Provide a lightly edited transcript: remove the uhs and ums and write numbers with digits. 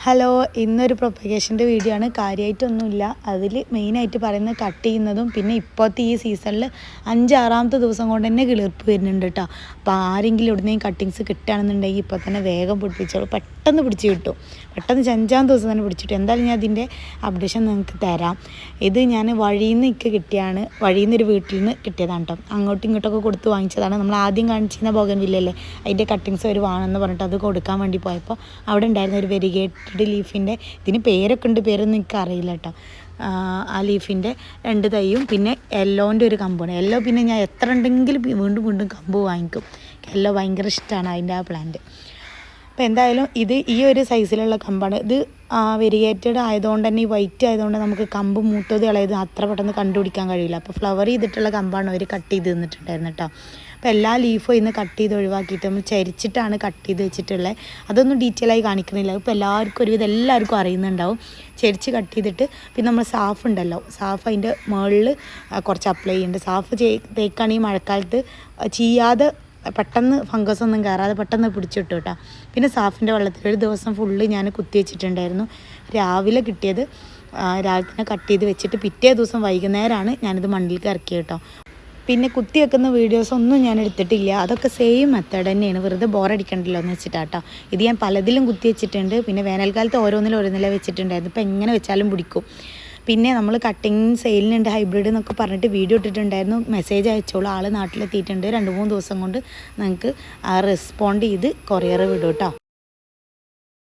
Hello, ഇന്നൊരു പ്രൊപ്പഗേഷൻ്റെ video ആണ്. കാര്യമായിട്ടൊന്നുമില്ല. അതിൽ മെയിനായിട്ട് പറയുന്നത് കട്ട് ചെയ്യുന്നതും പിന്നെ ഇപ്പോഴത്തെ ഈ സീസണിൽ 5-6ാമത്തെ ദിവസം കൊണ്ട് തന്നെ കിളിർപ്പ് വരുന്നുണ്ട് കേട്ടോ. അപ്പോൾ ആരെങ്കിലും ഇവിടുന്ന് കട്ടിങ്സ് കിട്ടുകയാണെന്നുണ്ടെങ്കിൽ ഇപ്പോൾ തന്നെ വേഗം പിടിപ്പിച്ചോളൂ. പെട്ടെന്ന് പിടിച്ച് കിട്ടും. പെട്ടെന്ന് 5ാം ദിവസം തന്നെ പിടിച്ചിട്ടു. എന്തായാലും ഞാൻ അതിൻ്റെ അപ്ഡേഷൻ നിങ്ങൾക്ക് തരാം. ഇത് ഞാൻ വഴിയിൽ നിന്ന് കിട്ടിയാണ്. വഴിയിൽ നിന്നൊരു വീട്ടിൽ നിന്ന് കിട്ടിയതാണ് കേട്ടോ. അങ്ങോട്ടും ഇങ്ങോട്ടൊക്കെ കൊടുത്ത് വാങ്ങിച്ചതാണ്. നമ്മൾ ആദ്യം കാണിച്ചിരുന്ന ബോഗൺവില്ലല്ലേ, അതിൻ്റെ കട്ടിങ്സ് ഒരു വേണമെന്ന് പറഞ്ഞിട്ട് അത് കൊടുക്കാൻ വേണ്ടി പോയപ്പോൾ അവിടെ ഉണ്ടായിരുന്ന ഒരു വെരിഗേറ്റഡ് ലീഫിൻ്റെ, ഇതിന് പേരൊക്കെ ഉണ്ട്, പേരൊന്നും എനിക്ക് അറിയില്ല കേട്ടോ. ആ ലീഫിൻ്റെ 2 തൈയും പിന്നെ യെല്ലോൻ്റെ ഒരു കമ്പാണ്. യെല്ലോ പിന്നെ ഞാൻ എത്ര ഉണ്ടെങ്കിലും വീണ്ടും വീണ്ടും കമ്പ് വാങ്ങിക്കും. യെല്ലോ ഭയങ്കര ഇഷ്ടമാണ് അതിൻ്റെ ആ പ്ലാന്റ്. അപ്പോൾ എന്തായാലും ഇത് ഈ ഒരു സൈസിലുള്ള കമ്പാണ്. ഇത് വെരിഗേറ്റഡ് ആയതുകൊണ്ട് തന്നെ, ഈ വൈറ്റ് ആയതുകൊണ്ട് നമുക്ക് കമ്പ് മൂത്തത് ഇളയത് അത്ര പെട്ടെന്ന് കണ്ടുപിടിക്കാൻ കഴിയില്ല. അപ്പോൾ ഫ്ലവർ ചെയ്തിട്ടുള്ള കമ്പാണ് അവർ കട്ട് ചെയ്ത് തന്നിട്ടുണ്ടായിരുന്നു കേട്ടോ. അപ്പോൾ എല്ലാ ലീഫും ഇന്ന് കട്ട് ചെയ്ത് ഒഴിവാക്കിയിട്ട് നമ്മൾ ചരിച്ചിട്ടാണ് കട്ട് ചെയ്ത് വെച്ചിട്ടുള്ളത്. അതൊന്നും ഡീറ്റെയിൽ ആയി കാണിക്കുന്നില്ല. ഇപ്പോൾ എല്ലാവർക്കും ഒരുവിധം എല്ലാവർക്കും അറിയുന്നുണ്ടാവും. ചരിച്ച് കട്ട് ചെയ്തിട്ട് പിന്നെ നമ്മൾ സാഫ് ഉണ്ടല്ലോ, സാഫ് അതിൻ്റെ മുകളിൽ കുറച്ച് അപ്ലൈ ചെയ്യുന്നുണ്ട്. സാഫ് തേക്കാണെങ്കിൽ മഴക്കാലത്ത് ചീയാതെ പെട്ടെന്ന് ഫംഗസ് ഒന്നും കയറാതെ പെട്ടെന്ന് പിടിച്ചിട്ടു കേട്ടോ. പിന്നെ സാഫിൻ്റെ വെള്ളത്തിൽ ഒരു ദിവസം ഫുള്ള് ഞാൻ കുത്തി വെച്ചിട്ടുണ്ടായിരുന്നു. രാവിലെ കിട്ടിയത് രാവിലെ തന്നെ കട്ട് ചെയ്ത് വെച്ചിട്ട് പിറ്റേ ദിവസം വൈകുന്നേരമാണ് ഞാനിത് മണ്ണിലേക്ക് ഇറക്കിയത് കേട്ടോ. പിന്നെ കുത്തി വെക്കുന്ന വീഡിയോസൊന്നും ഞാൻ എടുത്തിട്ടില്ല. അതൊക്കെ സെയിം മെത്തേഡ് തന്നെയാണ്, വെറുതെ ബോറടിക്കണ്ടല്ലോ എന്ന് വെച്ചിട്ടാട്ടോ. ഇത് ഞാൻ പലതിലും കുത്തി വെച്ചിട്ടുണ്ട്. പിന്നെ വേനൽക്കാലത്ത് ഓരോന്നിലും വെച്ചിട്ടുണ്ടായിരുന്നു. ഇപ്പോൾ എങ്ങനെ വെച്ചാലും പിടിക്കും. പിന്നെ നമ്മൾ കട്ടിങ് സെയിലിനുണ്ട് ഹൈബ്രിഡ് എന്നൊക്കെ പറഞ്ഞിട്ട് വീഡിയോ ഇട്ടിട്ടുണ്ടായിരുന്നു. മെസ്സേജ് അയച്ചോളൂ, ആൾ നാട്ടിലെത്തിയിട്ടുണ്ട്. 2-3 ദിവസം കൊണ്ട് നിങ്ങൾക്ക് റെസ്പോണ്ട് ചെയ്ത് കൊറിയർ വിടും കേട്ടോ.